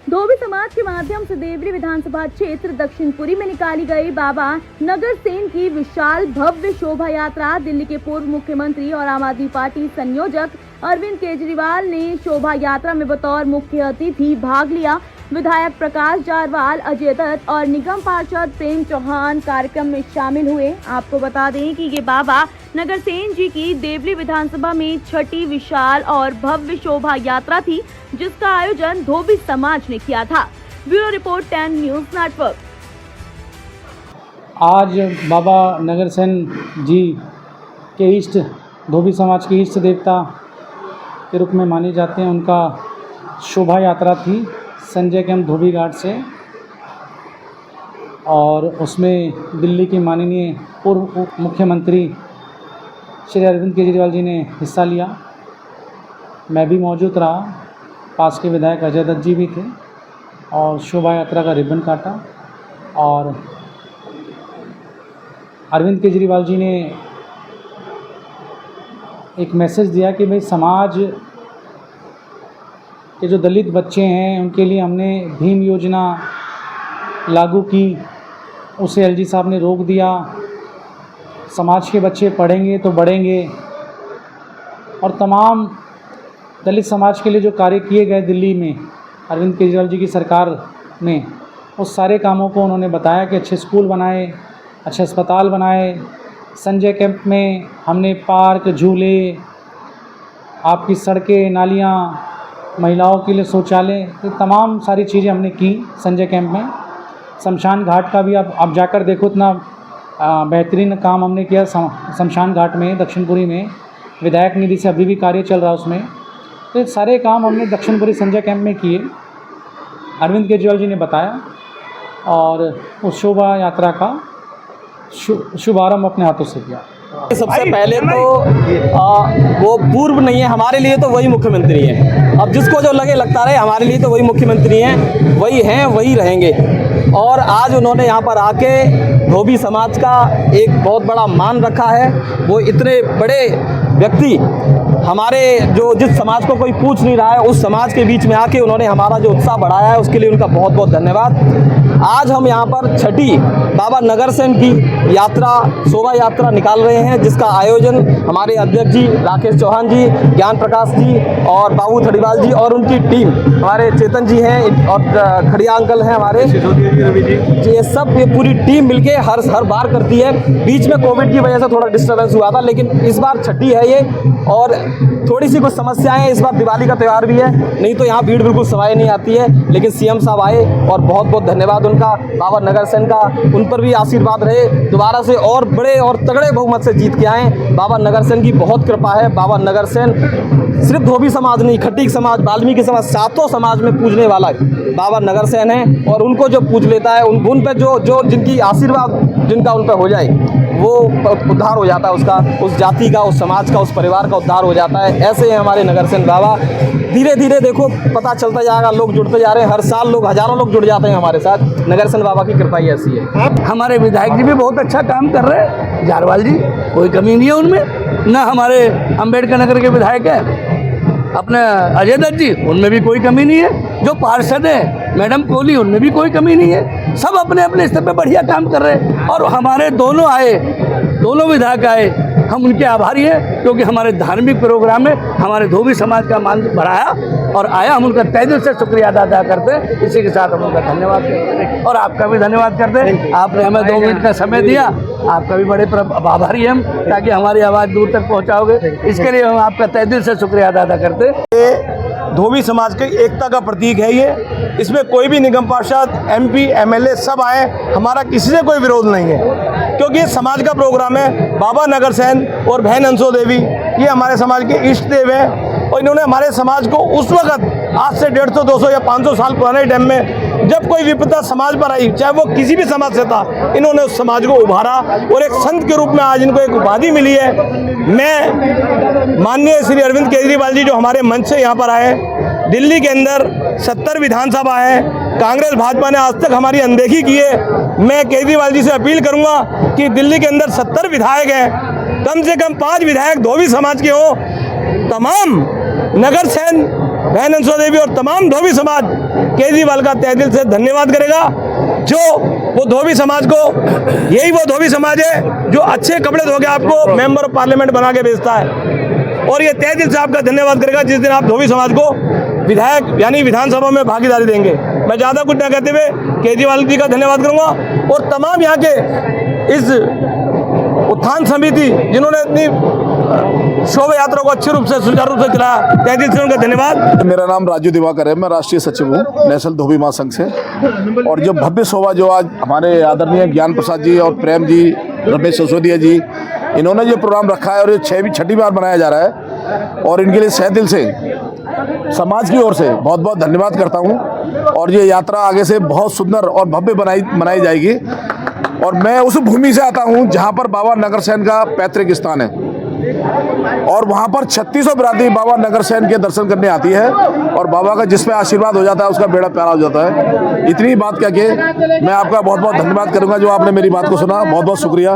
धोबी समाज के माध्यम से देवरी विधानसभा क्षेत्र दक्षिणपुरी में निकाली गई बाबा नगर सेन की विशाल भव्य शोभा यात्रा दिल्ली के पूर्व मुख्यमंत्री और आम आदमी पार्टी संयोजक अरविंद केजरीवाल ने शोभा यात्रा में बतौर मुख्य अतिथि भाग लिया। विधायक प्रकाश जारवाल, अजय दत्त और निगम पार्षद प्रेम चौहान कार्यक्रम में शामिल हुए। आपको बता दें कि ये बाबा नगर सेन जी की देवली विधानसभा में छठी विशाल और भव्य शोभा यात्रा थी, जिसका आयोजन धोबी समाज ने किया था। Bureau report 10 news network. आज बाबा नगर सेन जी के इष्ट धोबी समाज के इष्ट देवता के रूप में माने जाते हैं, उनका शोभा यात्रा थी संजय कैंप धोबी घाट से, और उसमें दिल्ली के माननीय पूर्व मुख्यमंत्री श्री अरविंद केजरीवाल जी ने हिस्सा लिया। मैं भी मौजूद रहा, पास के विधायक अजय दत्त जी भी थे, और शोभा यात्रा का रिबन काटा। और अरविंद केजरीवाल जी ने एक मैसेज दिया कि भाई समाज के जो दलित बच्चे हैं उनके लिए हमने भीम योजना लागू की, उसे एलजी साहब ने रोक दिया। समाज के बच्चे पढ़ेंगे तो बढ़ेंगे, और तमाम दलित समाज के लिए जो कार्य किए गए दिल्ली में अरविंद केजरीवाल जी की सरकार में, उस सारे कामों को उन्होंने बताया कि अच्छे स्कूल बनाए, अच्छे अस्पताल बनाए। संजय कैंप में हमने पार्क, झूले, आपकी सड़कें, नालियाँ, महिलाओं के लिए शौचालय, तो तमाम सारी चीज़ें हमने की संजय कैंप में। शमशान घाट का भी आप जाकर देखो, इतना बेहतरीन काम हमने किया शमशान घाट में, दक्षिणपुरी में। विधायक निधि से अभी भी कार्य चल रहा है उसमें। तो सारे काम हमने दक्षिणपुरी संजय कैंप में किए, अरविंद केजरीवाल जी ने बताया, और उस शोभा यात्रा का शुभारंभ अपने हाथों से किया। सबसे पहले तो वो पूर्व नहीं है, हमारे लिए तो वही मुख्यमंत्री हैं। अब जिसको जो लगता रहे, हमारे लिए तो वही मुख्यमंत्री हैं, वही रहेंगे। और आज उन्होंने यहाँ पर आके धोबी समाज का एक बहुत बड़ा मान रखा है। वो इतने बड़े व्यक्ति, हमारे जिस समाज को कोई पूछ नहीं रहा है, उस समाज के बीच में आके उन्होंने हमारा जो उत्साह बढ़ाया है, उसके लिए उनका बहुत बहुत धन्यवाद। आज हम यहाँ पर छठी बाबा नगर सेन की यात्रा, शोभा यात्रा निकाल रहे हैं, जिसका आयोजन हमारे अध्यक्ष जी राकेश चौहान जी, ज्ञान प्रकाश जी और बाबू थड़ीवाल जी और उनकी टीम, हमारे चेतन जी हैं और खड़िया अंकल हैं हमारे, ये पूरी टीम मिलके हर बार करती है। बीच में कोविड की वजह से थोड़ा डिस्टर्बेंस हुआ था, लेकिन इस बार छठी है ये, और थोड़ी सी कुछ समस्याएं हैं। इस बार दिवाली का त्यौहार भी है, नहीं तो यहाँ भीड़ बिल्कुल सवाई नहीं आती है, लेकिन सीएम साहब आए और बहुत बहुत धन्यवाद उनका, बाबा नगर सेन का, उन पर भी आशीर्वाद रहे, दोबारा से और बड़े और तगड़े बहुमत से जीत के आए। बाबा नगर सेन की बहुत कृपा है। बाबा नगर सेन सिर्फ धोबी समाज नहीं, खटीक समाज, वाल्मीकि समाज, सातों समाज में पूजने वाला बाबा नगर सेन है, और उनको जो पूज लेता है, उन पर जो जिनकी आशीर्वाद जिनका उन पर हो जाए, वो उद्धार हो जाता है उसका, उस जाति का, उस समाज का, उस परिवार का उद्धार हो जाता है। ऐसे हैं हमारे नगर सेन बाबा। धीरे धीरे देखो पता चलता जाएगा, लोग जुड़ते जा रहे हैं, हर साल लोग, हजारों लोग जुड़ जाते हैं हमारे साथ। नगर सेन बाबा की कृपा ही ऐसी है। हमारे विधायक जी भी बहुत अच्छा काम कर रहे हैं, जारवाल जी, कोई कमी नहीं है उनमें। ना हमारे अम्बेडकर नगर के विधायक है अपने अजय दत्त जी, उनमें भी कोई कमी नहीं है। जो पार्षद है मैडम कोहली, उनमें भी कोई कमी नहीं है। सब अपने अपने स्तर पे बढ़िया काम कर रहे हैं, और हमारे दोनों विधायक आए, हम उनके आभारी हैं, क्योंकि हमारे धार्मिक प्रोग्राम में हमारे धोबी समाज का मान बढ़ाया और आया। हम उनका तहे दिल से शुक्रिया अदा करते हैं। इसी के साथ हम उनका धन्यवाद करते हैं, और आपका भी धन्यवाद करते हैं। आपने हमें 2 मिनट का समय दिया, आपका भी बड़े आभारी हम, ताकि हमारी आवाज़ दूर तक पहुँचाओगे, इसके लिए हम आपका तहे दिल से शुक्रिया अदा करते हैं। धोबी समाज की एकता का प्रतीक है ये। इसमें कोई भी निगम पार्षद, एमपी, एमएलए सब आए, हमारा किसी से कोई विरोध नहीं है, क्योंकि ये समाज का प्रोग्राम है। बाबा नगर सेन और बहन हंसो देवी, ये हमारे समाज के इष्ट देव हैं, और इन्होंने हमारे समाज को उस वक्त, आज से 150, 200 या 500 साल पुराने टाइम में, जब कोई विपदा समाज पर आई, चाहे वो किसी भी समाज से था, इन्होंने उस समाज को उभारा, और एक संत के रूप में आज इनको एक उपाधि मिली है। मैं माननीय श्री अरविंद केजरीवाल जी जो हमारे मंच से यहाँ पर आए, दिल्ली के अंदर 70 विधानसभा हैं, कांग्रेस भाजपा ने आज तक हमारी अनदेखी की है। मैं केजरीवाल जी से अपील करूंगा कि दिल्ली के अंदर 70 विधायक हैं, कम से कम 5 विधायक धोबी समाज के हों। तमाम नगर सेन बहन अंशुआ देवी और तमाम धोबी समाज केजरीवाल का तहे दिल से धन्यवाद करेगा। जो वो धोबी समाज को, यही वो धोबी समाज है जो अच्छे कपड़े धो के आपको मेंबर ऑफ पार्लियामेंट बना के भेजता है, और ये तहे दिल से आपका धन्यवाद करेगा जिस दिन आप धोबी समाज को विधायक यानी विधानसभा में भागीदारी देंगे। मैं ज़्यादा कुछ न कहते हुए केजरीवाल जी का धन्यवाद करूँगा और तमाम यहाँ के इस उत्थान समिति जिन्होंने इतनी शोभा यात्रा को अच्छे रूप से सुचारू रूप से चलाया, तहे दिल से उनका धन्यवाद। मेरा नाम राजू दिवाकर है, मैं राष्ट्रीय सचिव हूँ नेशनल धोबी महासंघ से। और जो भव्य शोभा जो आज हमारे आदरणीय ज्ञान प्रसाद जी और प्रेम जी, रमेश सिसोदिया जी, इन्होंने जो प्रोग्राम रखा है और ये 6वीं बार मनाया जा रहा है, और इनके लिए सहे दिल से समाज की ओर से बहुत बहुत धन्यवाद करता हूँ। और ये यात्रा आगे से बहुत सुंदर और भव्य मनाई जाएगी। और मैं उस भूमि से आता हूँ जहाँ पर बाबा नगरसेन का पैतृक स्थान है, और वहाँ पर 3600 बिरादरी बाबा नगरसेन के दर्शन करने आती है, और बाबा का जिस पे आशीर्वाद हो जाता है उसका बेड़ा प्यारा हो जाता है। इतनी बात कह के मैं आपका बहुत बहुत धन्यवाद करूँगा जो आपने मेरी बात को सुना। बहुत बहुत शुक्रिया।